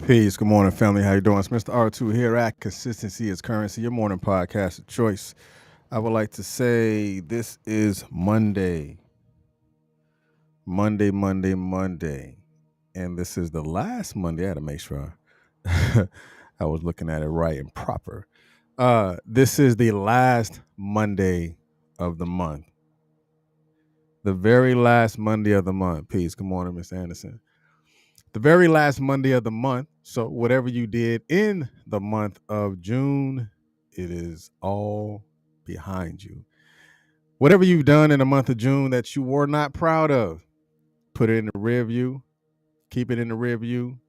Peace. Good morning, family. How you doing? It's Mr. R2 here at Consistency is Currency, your morning podcast of choice. I would like to say this is Monday. And this is the last Monday. I had to make sure I was looking at it right and proper. This is the last Monday of the month. The very last Monday of the month. Peace. Good morning, Miss Anderson. The very last Monday of the month. So whatever you did in the month of June, it is all behind you. Whatever you've done in the month of June that you were not proud of, put it in the rear view, keep it in the rear view,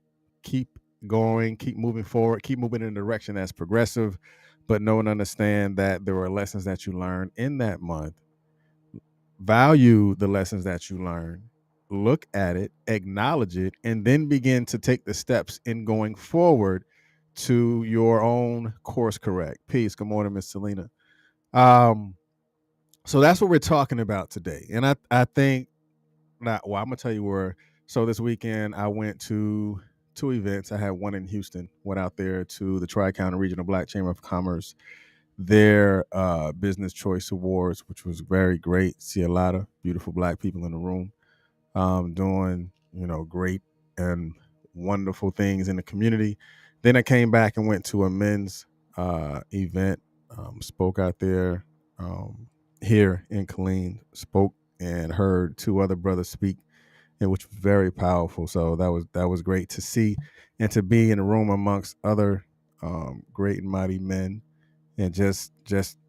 keep going, keep moving forward, keep moving in a direction that's progressive, but know and understand that there were lessons that you learned in that month. Value the lessons that you learned, look at it, acknowledge it, and then begin to take the steps in going forward to your own course correct. Peace. Good morning, Miss Selena. Um, so that's what we're talking about today. And I think not well, I'm gonna tell you where. So this weekend I went to two events. I had one in Houston, went out there to the Tri-County Regional Black Chamber of Commerce, their Business Choice Awards, which was very great. See a lot of beautiful black people in the room doing, great and wonderful things in the community. Then I came back and went to a men's event, spoke out there here in Killeen, spoke and heard two other brothers speak, and which was very powerful. So that was great to see and to be in a room amongst other great and mighty men, and just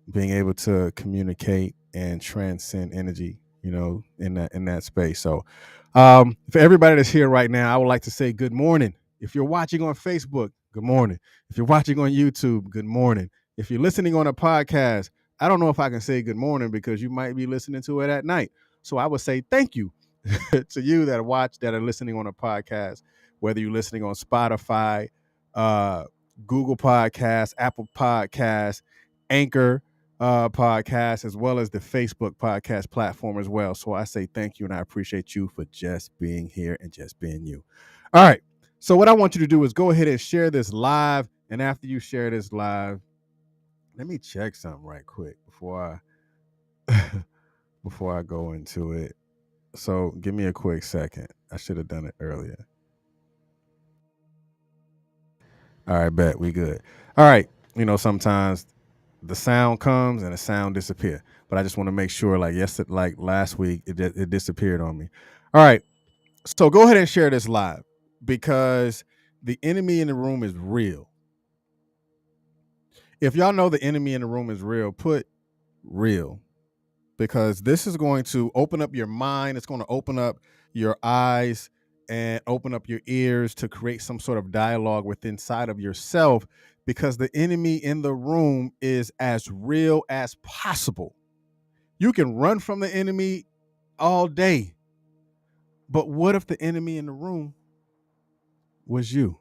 being able to communicate and transcend energy, in that space. So for everybody that's here right now, I would like to say good morning. If you're watching on Facebook, good morning. If you're watching on YouTube, good morning. If you're listening on a podcast, I don't know if I can say good morning because you might be listening to it at night. So I would say thank you to you that are listening on a podcast, whether you're listening on Spotify, uh, Google Podcasts, Apple Podcasts, Anchor podcast, as well as the Facebook podcast platform as well. So I say thank you and I appreciate you for just being here and just being you. All right. So what I want you to do is go ahead and share this live. And after you share this live, let me check something right quick before I before I go into it. So give me a quick second. I should have done it earlier. All right, bet we good. All right. Sometimes the sound comes and the sound disappear. But I just want to make sure, like last week, it disappeared on me. All right, so go ahead and share this live because the enemy in the room is real. If y'all know the enemy in the room is real, put real, because this is going to open up your mind. It's going to open up your eyes and open up your ears to create some sort of dialogue within inside of yourself, because the enemy in the room is as real as possible. You can run from the enemy all day, but what if the enemy in the room was you?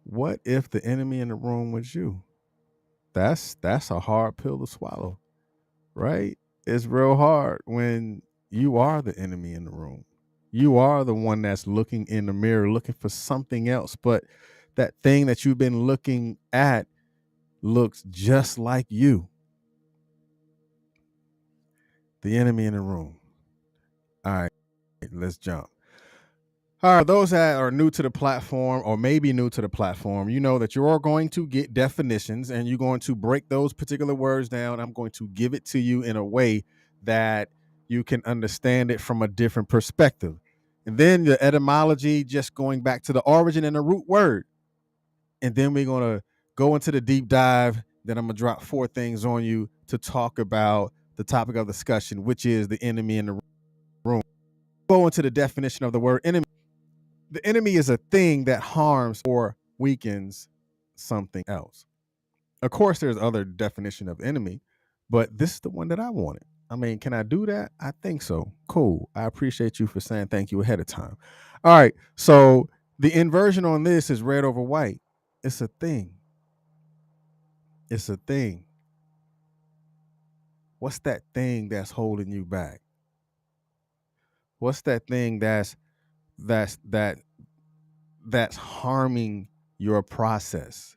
What if the enemy in the room was you? That's a hard pill to swallow, right? It's real hard when you are the enemy in the room. You are the one that's looking in the mirror, looking for something else, but that thing that you've been looking at looks just like you. The enemy in the room. All right, let's jump. All right, those that are new to the platform or maybe new to the platform, you know that you're going to get definitions and you're going to break those particular words down. I'm going to give it to you in a way that you can understand it from a different perspective. And then the etymology, just going back to the origin and the root word. And then we're going to go into the deep dive. Then I'm going to drop four things on you to talk about the topic of discussion, which is the enemy in the room. Go into the definition of the word enemy. The enemy is a thing that harms or weakens something else. Of course, there's other definition of enemy, but this is the one that I wanted. I mean, can I do that? I think so. Cool. I appreciate you for saying thank you ahead of time. All right. So the inversion on this is red over white. It's a thing. It's a thing. What's that thing that's holding you back? What's that thing that that's harming your process?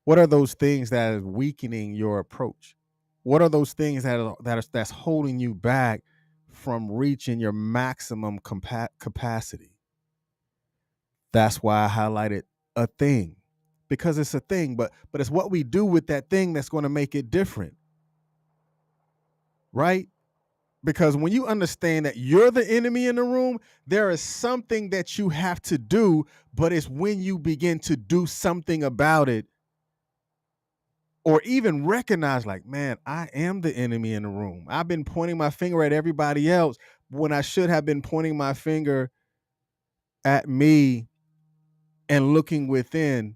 What are those things that are weakening your approach? What are those things that's holding you back from reaching your maximum capacity? That's why I highlighted a thing, because it's a thing, but it's what we do with that thing that's going to make it different, right? Because when you understand that you're the enemy in the room, there is something that you have to do, but it's when you begin to do something about it, or even recognize, like, man, I am the enemy in the room. I've been pointing my finger at everybody else when I should have been pointing my finger at me and looking within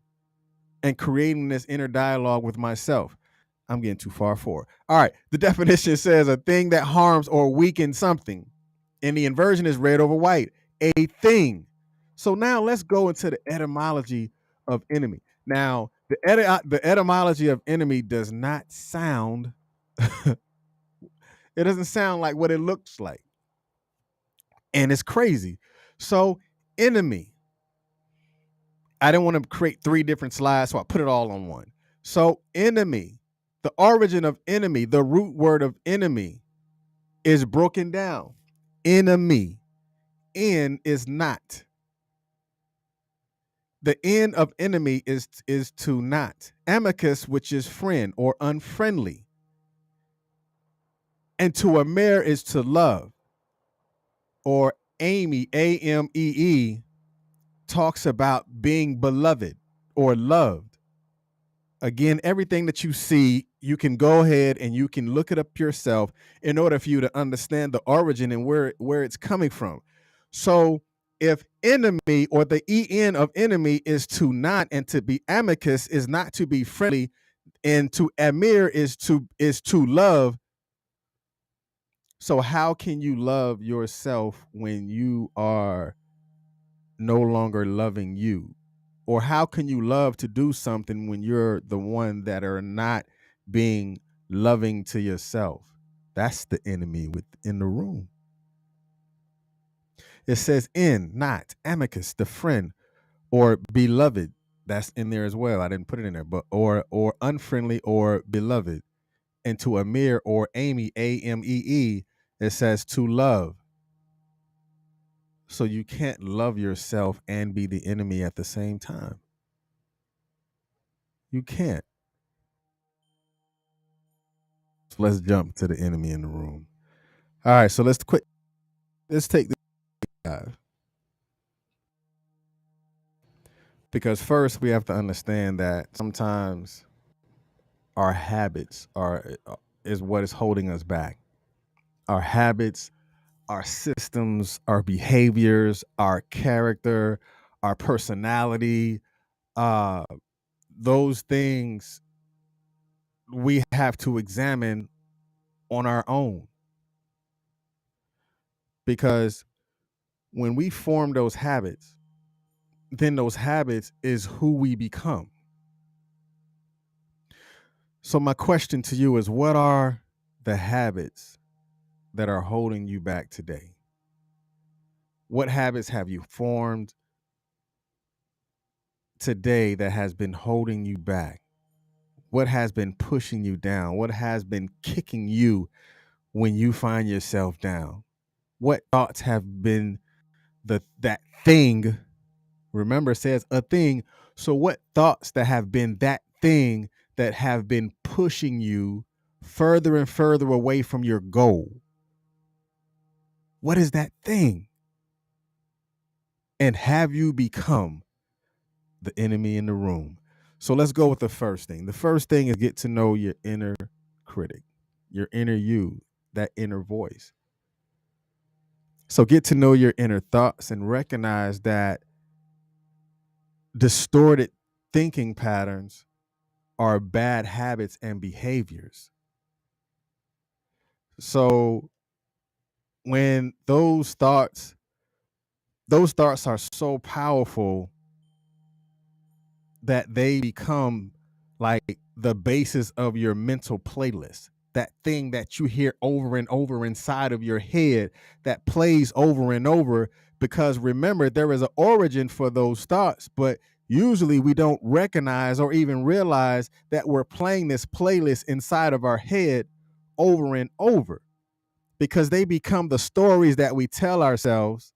and creating this inner dialogue with myself. I'm getting too far forward. All right. The definition says a thing that harms or weakens something. And the inversion is red over white, a thing. So now let's go into the etymology of enemy. Now, the etymology of enemy does not sound, it doesn't sound like what it looks like. And it's crazy. So, enemy. I didn't want to create 3 different slides, so I put it all on one. So, enemy, the origin of enemy, the root word of enemy is broken down. Enemy. En is not. The N of enemy is to not. Amicus, which is friend or unfriendly. And to amere is to love. Or Amy, A-M-E-E, talks about being beloved or loved. Again, everything that you see, you can go ahead and you can look it up yourself in order for you to understand the origin and where it's coming from. So if enemy, or the en of enemy, is to not, and to be amicus is not to be friendly, and to amir is to love. So how can you love yourself when you are no longer loving you? Or how can you love to do something when you're the one that are not being loving to yourself? That's the enemy within the room. It says in, not, amicus, the friend, or beloved. That's in there as well. I didn't put it in there, but or unfriendly or beloved. And to amir or Amy, A-M-E-E, it says to love. So you can't love yourself and be the enemy at the same time. You can't. So let's jump to the enemy in the room. All right, so let's take this dive. Because first we have to understand that sometimes our habits is what is holding us back. Our habits, our systems, our behaviors, our character, our personality, those things we have to examine on our own. Because when we form those habits, then those habits is who we become. So my question to you is, what are the habits that are holding you back today? What habits have you formed today that has been holding you back? What has been pushing you down? What has been kicking you when you find yourself down? What thoughts have been that thing? Remember, it says a thing. So what thoughts that have been that thing that have been pushing you further and further away from your goal? What is that thing? And have you become the enemy in the room? So let's go with the first thing. The first thing is get to know your inner critic, your inner you, that inner voice. So get to know your inner thoughts and recognize that distorted thinking patterns are bad habits and behaviors. So when those thoughts are so powerful that they become like the basis of your mental playlist, that thing that you hear over and over inside of your head that plays over and over Because remember, there is an origin for those thoughts, but usually we don't recognize or even realize that we're playing this playlist inside of our head over and over, because they become the stories that we tell ourselves,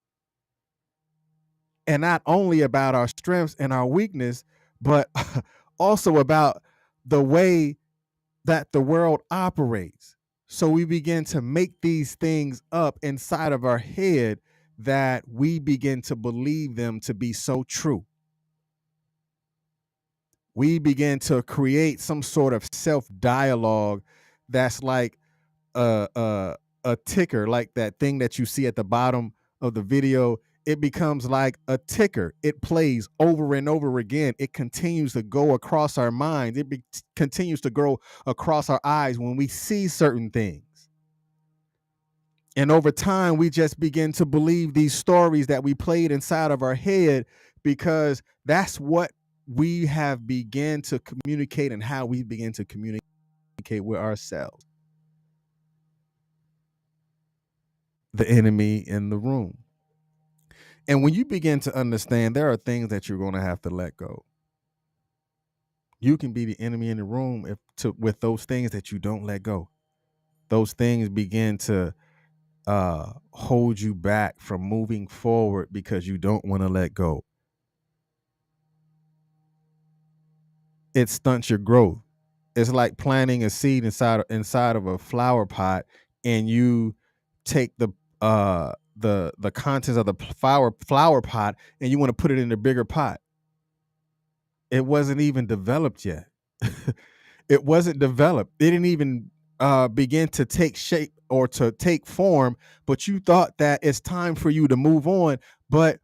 and not only about our strengths and our weakness, but also about the way that the world operates. So we begin to make these things up inside of our head that we begin to believe them to be so true. We begin to create some sort of self dialogue that's like a ticker, like that thing that you see at the bottom of the video. It becomes like a ticker. It plays over and over again. It continues to go across our minds. Continues to grow across our eyes when we see certain things. And over time, we just begin to believe these stories that we played inside of our head, because that's what we have begun to communicate and how we begin to communicate with ourselves. The enemy in the room. And when you begin to understand, there are things that you're going to have to let go. You can be the enemy in the room with those things that you don't let go. Those things begin to hold you back from moving forward because you don't want to let go. It stunts your growth. It's like planting a seed inside of a flower pot, and you take the contents of the flower pot and you want to put it in a bigger pot. It wasn't even developed yet. It wasn't developed. It didn't even begin to take shape or to take form, but you thought that it's time for you to move on, but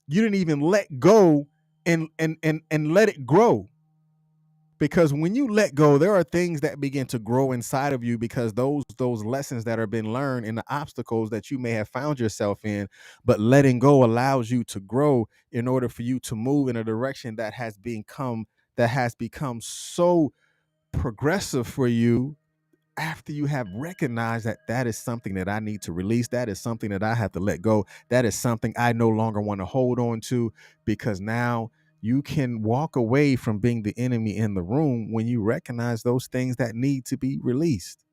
you didn't even let go and let it grow. Because when you let go, there are things that begin to grow inside of you, because those lessons that have been learned and the obstacles that you may have found yourself in, but letting go allows you to grow in order for you to move in a direction that has become so progressive for you, after you have recognized that that is something that I need to release, that is something that I have to let go, that is something I no longer want to hold on to, because now you can walk away from being the enemy in the room when you recognize those things that need to be released.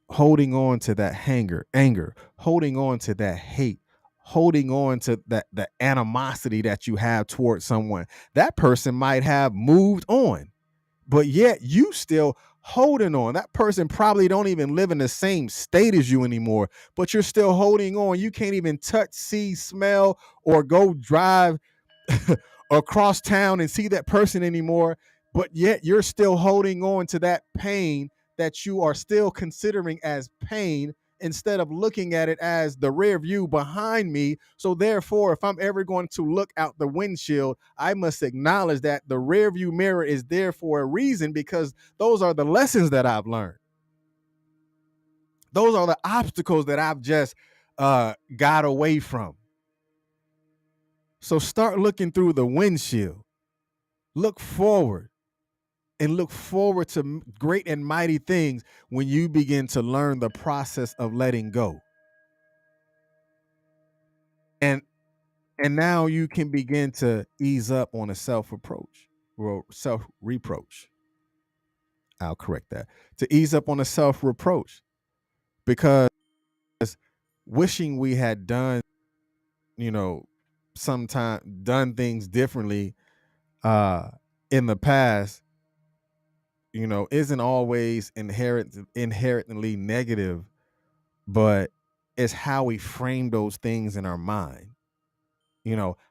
Holding on to that anger, holding on to that hate, holding on to that the animosity that you have towards someone. That person might have moved on, but yet you still holding on. That person probably don't even live in the same state as you anymore, but you're still holding on. You can't even touch, see, smell, or go drive across town and see that person anymore, but yet you're still holding on to that pain that you are still considering as pain, instead of looking at it as the rear view behind me. So therefore, if I'm ever going to look out the windshield, I must acknowledge that the rear view mirror is there for a reason, because those are the lessons that I've learned. Those are the obstacles that I've just got away from. So start looking through the windshield. Look forward, and look forward to great and mighty things when you begin to learn the process of letting go. And now you can begin to ease up on a self-reproach or self-reproach. I'll correct that. To ease up on a self-reproach, because wishing we had done, sometime done things differently in the past, isn't always inherently negative, but it's how we frame those things in our mind.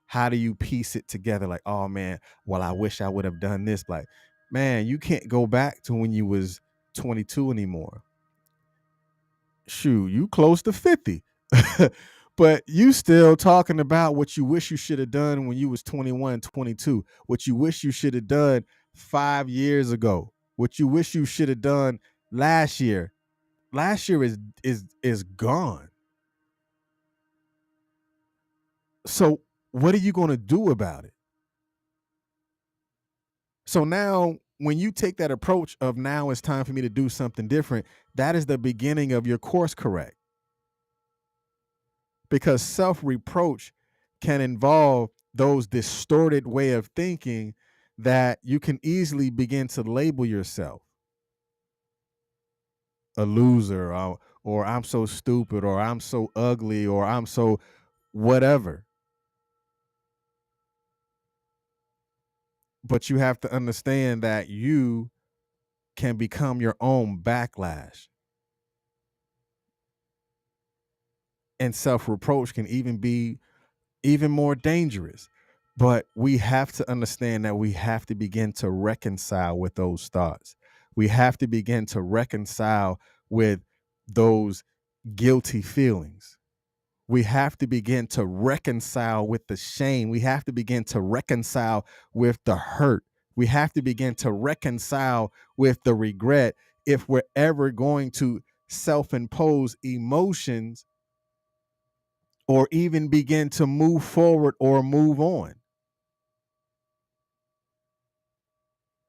How do you piece it together? Like, oh man, well, I wish I would have done this. Like, man, you can't go back to when you was 22 anymore. Shoot, you close to 50. But you still talking about what you wish you should have done when you was 21, 22, what you wish you should have done 5 years ago, what you wish you should have done last year. Last year is gone. So what are you going to do about it? So now when you take that approach of, now it's time for me to do something different, that is the beginning of your course correct. because self-reproach can involve those distorted way of thinking that you can easily begin to label yourself a loser, or I'm so stupid, or I'm so ugly, or I'm so whatever. But you have to understand that you can become your own backlash. And self-reproach can even be even more dangerous. But we have to understand that we have to begin to reconcile with those thoughts. We have to begin to reconcile with those guilty feelings. We have to begin to reconcile with the shame. We have to begin to reconcile with the hurt. We have to begin to reconcile with the regret if we're ever going to self impose emotions or even begin to move forward or move on.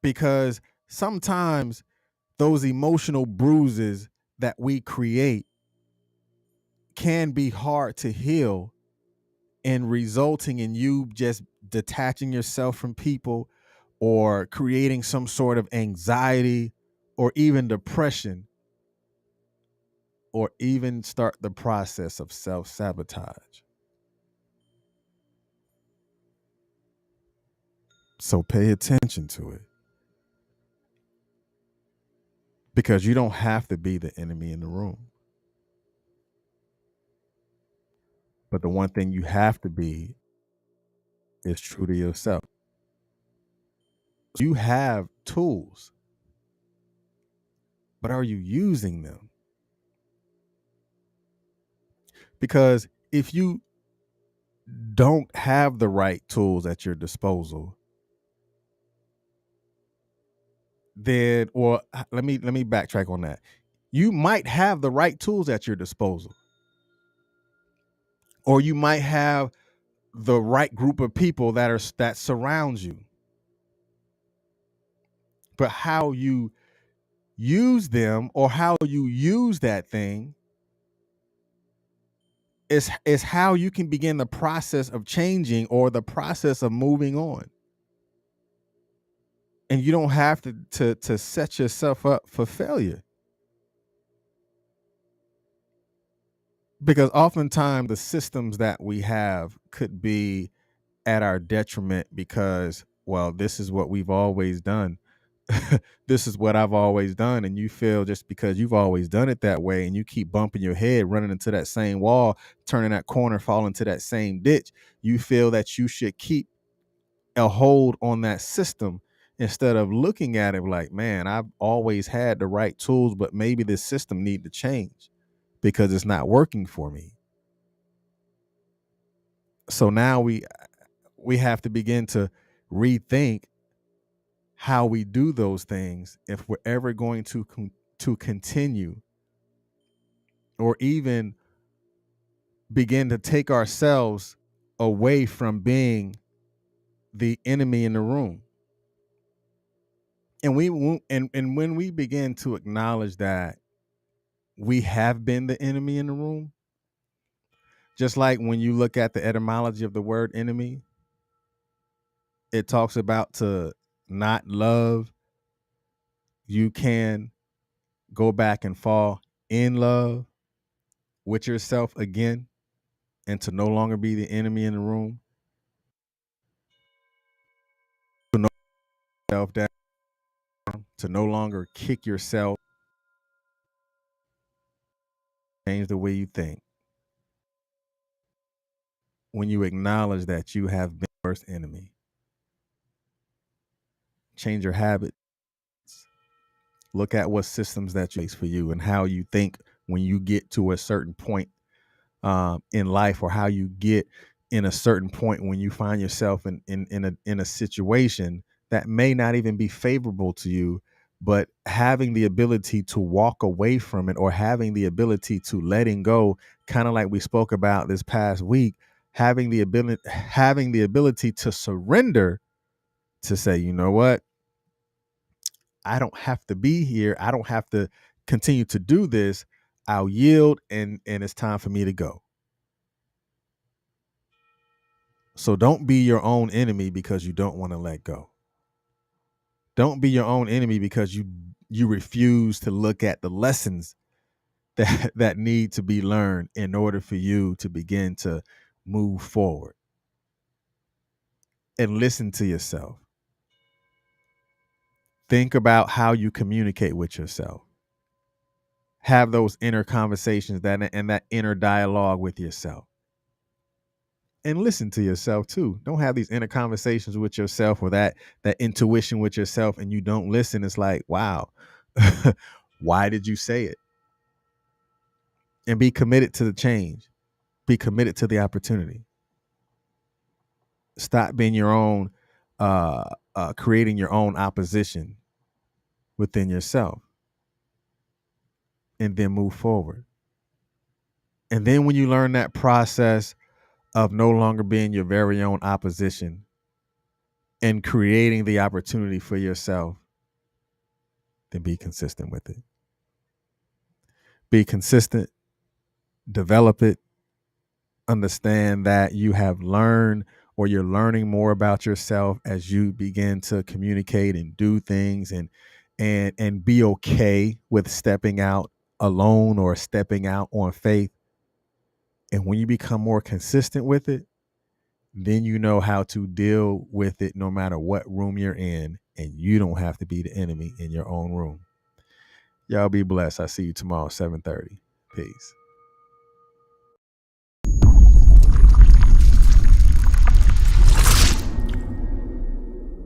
Because sometimes those emotional bruises that we create can be hard to heal, and resulting in you just detaching yourself from people or creating some sort of anxiety or even depression, or even start the process of self-sabotage. So pay attention to it, because you don't have to be the enemy in the room. But the one thing you have to be is true to yourself. You have tools, but are you using them? Because if you don't have the right tools at your disposal, then, or let me backtrack on that. You might have the right tools at your disposal, or you might have the right group of people that surrounds you. But how you use them, or how you use that thing, is how you can begin the process of changing or the process of moving on. And you don't have to set yourself up for failure, because oftentimes the systems that we have could be at our detriment, because, well, this is what we've always done. This is what I've always done. And you feel, just because you've always done it that way, and you keep bumping your head, running into that same wall, turning that corner, falling into that same ditch, you feel that you should keep a hold on that system, instead of looking at it like, man, I've always had the right tools, but maybe this system need to change because it's not working for me. So now we have to begin to rethink how we do those things if we're ever going to continue, or even begin to take ourselves away from being the enemy in the room. And and when we begin to acknowledge that we have been the enemy in the room, just like when you look at the etymology of the word enemy, it talks about to not love. You can go back and fall in love with yourself again, and to no longer be the enemy in the room, to know yourself down, to no longer kick yourself, change the way you think. When you acknowledge that you have been your worst enemy, change your habits, look at what systems that you face for you, and how you think when you get to a certain point in life, or how you get in a certain point when you find yourself in a situation that may not even be favorable to you, but having the ability to walk away from it, or having the ability to letting go, kind of like we spoke about this past week, having the ability to surrender, to say, you know what, I don't have to be here, I don't have to continue to do this, I'll yield, and it's time for me to go. So don't be your own enemy because you don't want to let go. Don't be your own enemy because you refuse to look at the lessons that need to be learned in order for you to begin to move forward. And listen to yourself. Think about how you communicate with yourself. Have those inner conversations and that inner dialogue with yourself. And listen to yourself too. Don't have these inner conversations with yourself or that intuition with yourself and you don't listen. It's like, wow, why did you say it? And be committed to the change. Be committed to the opportunity. Stop being your own, creating your own opposition within yourself, and then move forward. And then when you learn that process of no longer being your very own opposition and creating the opportunity for yourself, then be consistent with it. Be consistent, develop it, understand that you have learned or you're learning more about yourself as you begin to communicate and do things and be okay with stepping out alone or stepping out on faith. And when you become more consistent with it, then you know how to deal with it no matter what room you're in, and you don't have to be the enemy in your own room. Y'all be blessed. I see you tomorrow, 7:30. Peace.